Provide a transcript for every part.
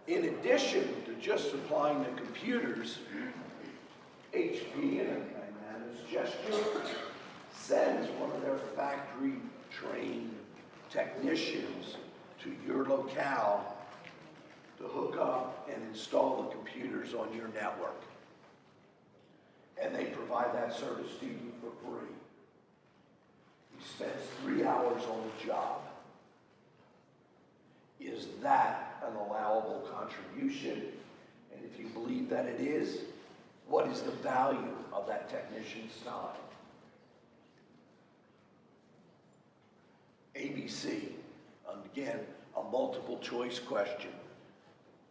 In addition to just supplying the computers, HP and Managed Gesture sends one of their factory-trained technicians to your locale to hook up and install the computers on your network. And they provide that service to you for free. He spends 3 hours on the job. Is that an allowable contribution? And if you believe that it is, what is the value of that technician's time? ABC, again, a multiple choice question.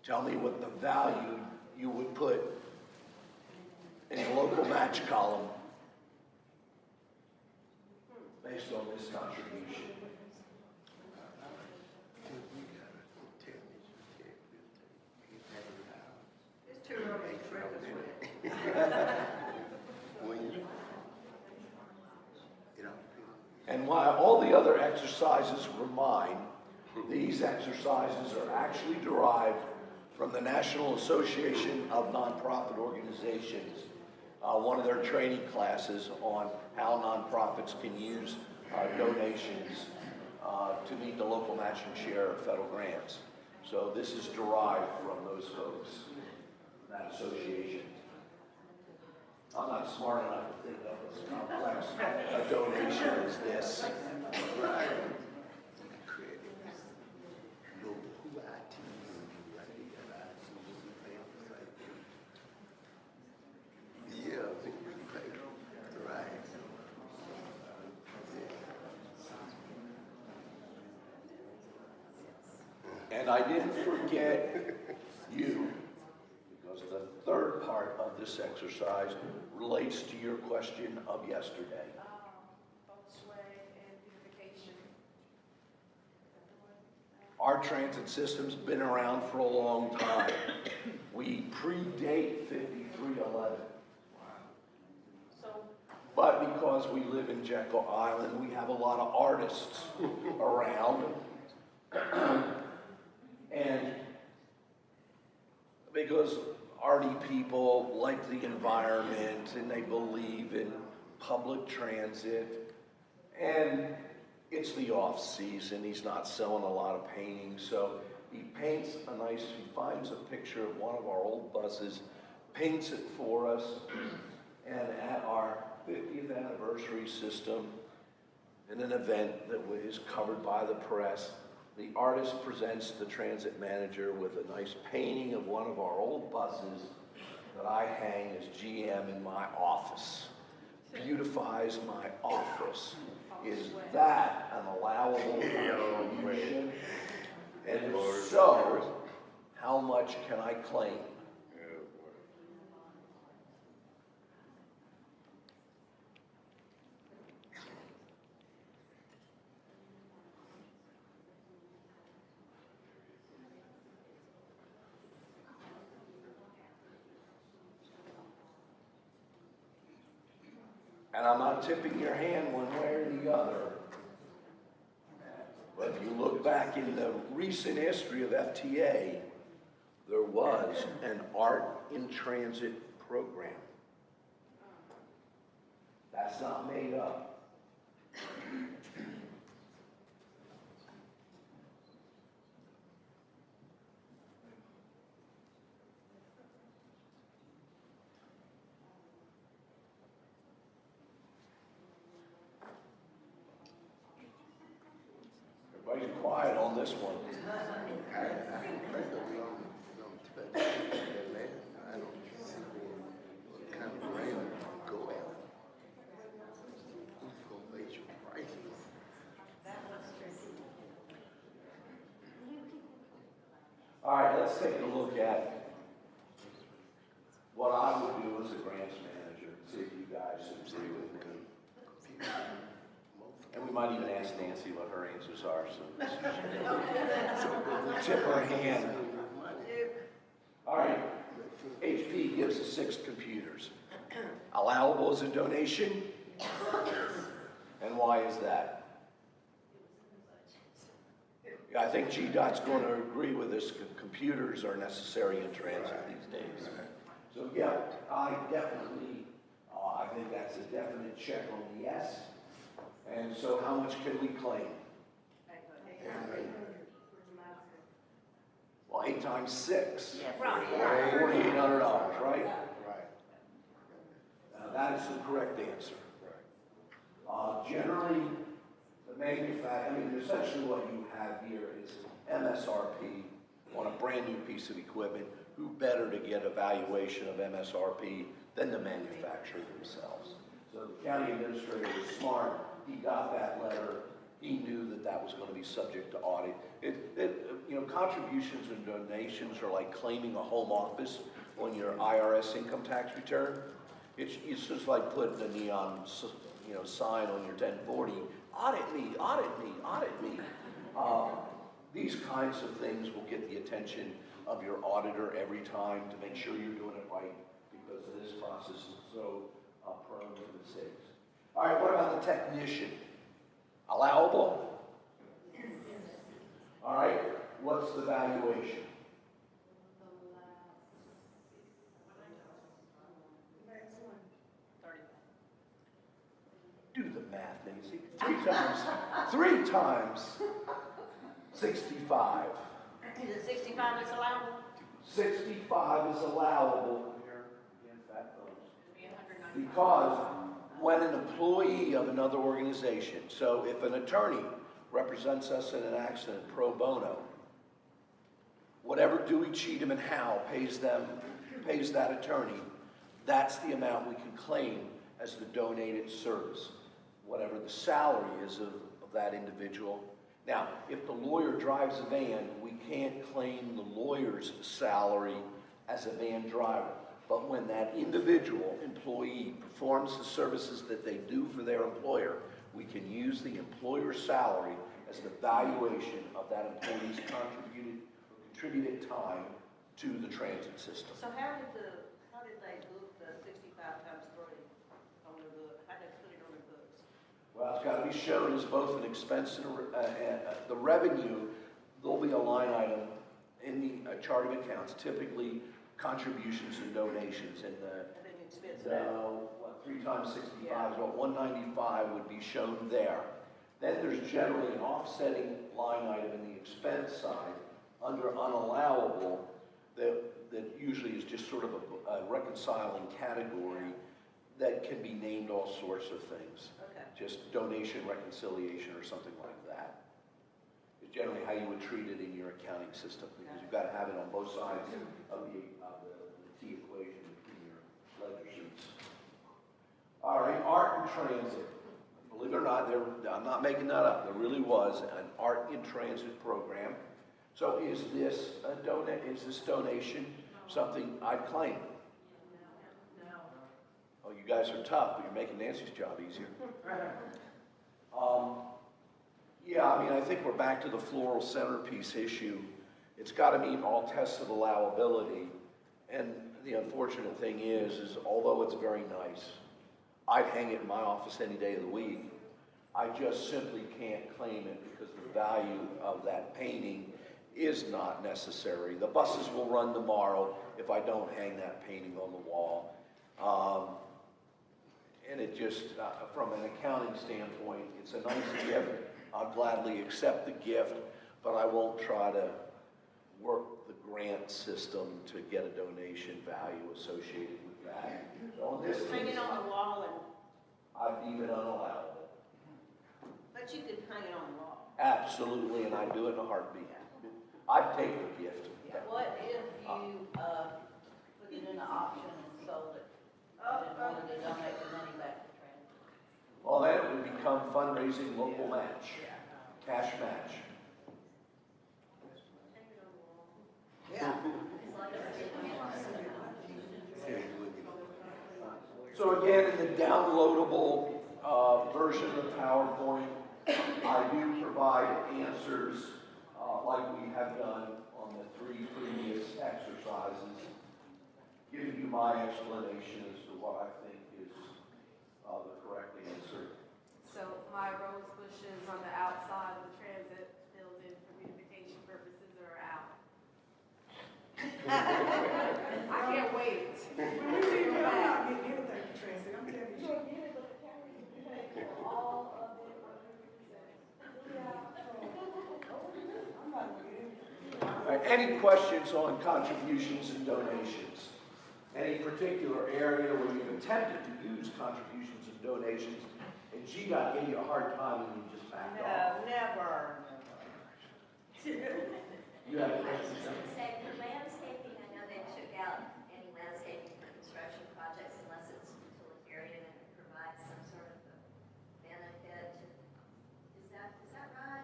Tell me what the value you would put in a local match column based on this contribution. It's too early for this. And while all the other exercises were mine, these exercises are actually derived from the National Association of Nonprofit Organizations, one of their training classes on how nonprofits can use donations to meet the local matching share of federal grants. So this is derived from those folks, that association. I'm not smart enough to think of as complex a donation as this. And I didn't forget you, because the third part of this exercise relates to your question of yesterday. Busway and beautification. Our transit system's been around for a long time. We predate 5311. So, But because we live in Jekyll Island, we have a lot of artists around. And because arty people like the environment and they believe in public transit, and it's the off season, he's not selling a lot of paintings, so he paints he finds a picture of one of our old buses, paints it for us, and at our 50th anniversary system, in an event that is covered by the press, the artist presents the transit manager with a nice painting of one of our old buses that I hang as GM in my office. Beautifies my office. Is that an allowable contribution? And if so, how much can I claim? And I'm not tipping your hand one way or the other. But if you look back in the recent history of FTA, there was an art in transit program. That's not made up. Everybody's quiet on this one. All right, let's take a look at what I would do as a grants manager, see if you guys agree with me. And we might even ask Nancy what her answers are, so tip her hand. All right, HP gives us 6 computers. Allowable as a donation? And why is that? Yeah, I think GDOT's going to agree with this. Computers are necessary in transit these days. So yeah, I definitely, I think that's a definite check on the yes. And so how much can we claim? Well, 8 times 6. Right. $4,800, right? That is the correct answer. Generally, the manufacturer, I mean, essentially what you have here is MSRP on a brand new piece of equipment. Who better to get a valuation of MSRP than the manufacturer themselves? So the county administrator was smart. He got that letter. He knew that that was going to be subject to audit. Contributions and donations are like claiming a home office on your IRS income tax return. It's just like putting a neon, sign on your 1040. Audit me, audit me, audit me. These kinds of things will get the attention of your auditor every time to make sure you're doing it right, because this process is so prone to mistakes. All right, what about the technician? Allowable? All right, what's the valuation? Do the math, Nancy. 3 times 65. Is it 65 that's allowable? 65 is allowable. Because when an employee of another organization, so if an attorney represents us in an accident pro bono, whatever Dewey, Cheatham, and Howe pays that attorney, that's the amount we can claim as the donated service, whatever the salary is of that individual. Now, if the lawyer drives a van, we can't claim the lawyer's salary as a van driver. But when that individual employee performs the services that they do for their employer, we can use the employer's salary as the valuation of that employee's contributed time to the transit system. So how did they book the 65 times 3 on their book? How did they put it on their books? Well, it's got to be shown as both an expense and the revenue. There'll be a line item in the chart of accounts, typically contributions and donations, and the 3 times 65 is what 195 would be shown there. Then there's generally an offsetting line item in the expense side under unallowable that usually is just sort of a reconciling category that can be named all sorts of things. Okay. Just donation reconciliation or something like that. It's generally how you would treat it in your accounting system, because you've got to have it on both sides of the T equation between your ledger sheets. All right, art in transit. Believe it or not, I'm not making that up. There really was an art in transit program. So is this donation something I'd claim? No. Oh, you guys are tough, but you're making Nancy's job easier. Yeah, I mean, I think we're back to the floral centerpiece issue. It's got to meet all tests of allowability. And the unfortunate thing is although it's very nice, I'd hang it in my office any day of the week. I just simply can't claim it because the value of that painting is not necessary. The buses will run tomorrow if I don't hang that painting on the wall. And it just, from an accounting standpoint, it's a nice gift. I'll gladly accept the gift, but I won't try to work the grant system to get a donation value associated with that. So in this Hang case, it on the wall, and I'd deem it unallowable. but you could hang it on the wall. Absolutely, and I'd do it in a heartbeat. I'd take the gift. What if you put it in an auction and sold it, and wanted to donate the money back to transit? Well, then it would become fundraising local match, cash match. Yeah. So again, in the downloadable version of PowerPoint, I do provide answers like we have done on the 3 previous exercises, giving you my explanation as to what I think is the correct answer. So my rose bushes on the outside of the transit building for beautification. Any questions on contributions and donations? Any particular area where you've attempted to use contributions and donations, and GDOT gave you a hard time and you just backed off? No, never. You have a I was question? just gonna say, for landscaping, I know they took out any landscaping for construction projects unless it's utilitarian and it provides some sort of a benefit. Is that right?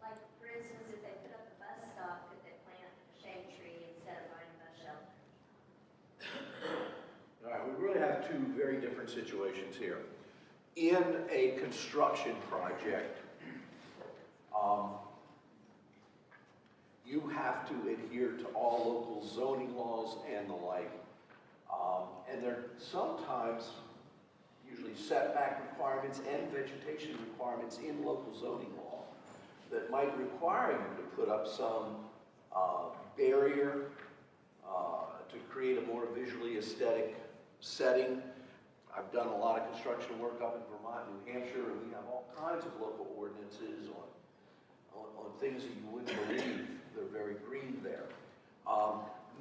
Like, for instance, if they put up a bus stop, could they plant a shade tree instead of buying a bus shelter? All right, we really have two very different situations here. In a construction project, you have to adhere to all local zoning laws and the like. And there are sometimes, usually setback requirements and vegetation requirements in local zoning law that might require you to put up some barrier to create a more visually aesthetic setting. I've done a lot of construction work up in Vermont, New Hampshire, and we have all kinds of local ordinances on things that you wouldn't believe. They're very green there.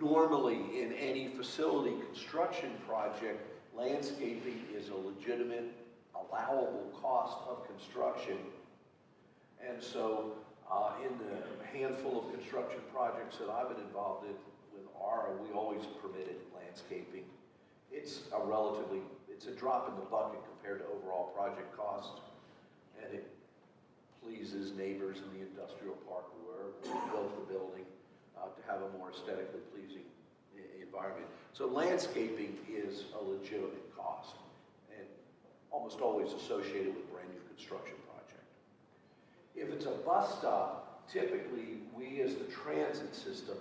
Normally, in any facility construction project, landscaping is a legitimate, allowable cost of construction. And so, in the handful of construction projects that I've been involved in with ARA, we always permitted landscaping. It's a drop in the bucket compared to overall project cost, and it pleases neighbors in the industrial park where we built the building to have a more aesthetically pleasing environment. So landscaping is a legitimate cost and almost always associated with brand new construction project. If it's a bus stop, typically we as the transit system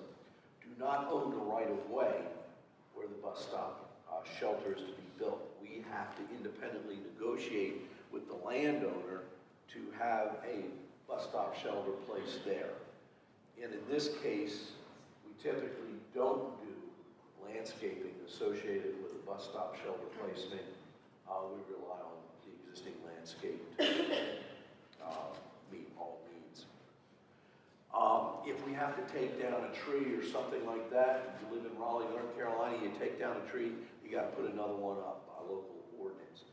do not own the right of way where the bus stop shelter is to be built. We have to independently negotiate with the landowner to have a bus stop shelter placed there. And in this case, we typically don't do landscaping associated with a bus stop shelter placement. We rely on the existing landscape to meet all needs. If we have to take down a tree or something like that, if you live in Raleigh, North Carolina, you take down a tree, you got to put another one up by local ordinance.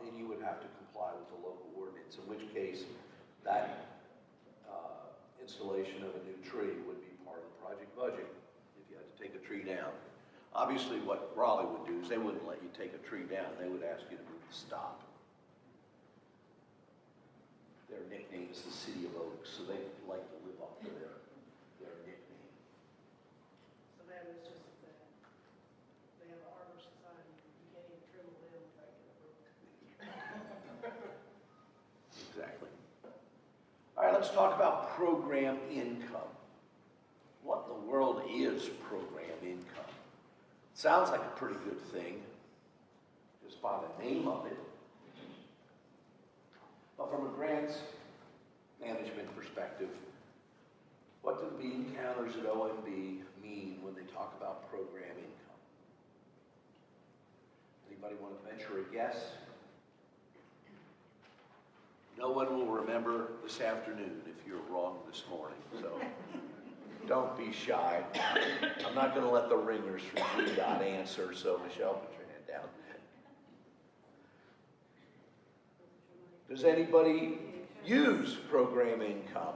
And you would have to comply with the local ordinance, in which case that installation of a new tree would be part of the project budget if you had to take a tree down. Obviously, what Raleigh would do is they wouldn't let you take a tree down. They would ask you to move the stop. Their nickname is the City of Oaks, so they like to live up to their nickname. So that is just that they have an arbor society, you can't even trim a limb without getting approved. Exactly. All right, let's talk about program income. What in the world is program income? Sounds like a pretty good thing, just by the name of it. But from a grants management perspective, what do the bean counters at OMB mean when they talk about program income? Anybody want to venture a guess? No one will remember this afternoon if you're wrong this morning, so don't be shy. I'm not going to let the ringers from GDOT answer, so Michelle, put your hand down. Does anybody use program income?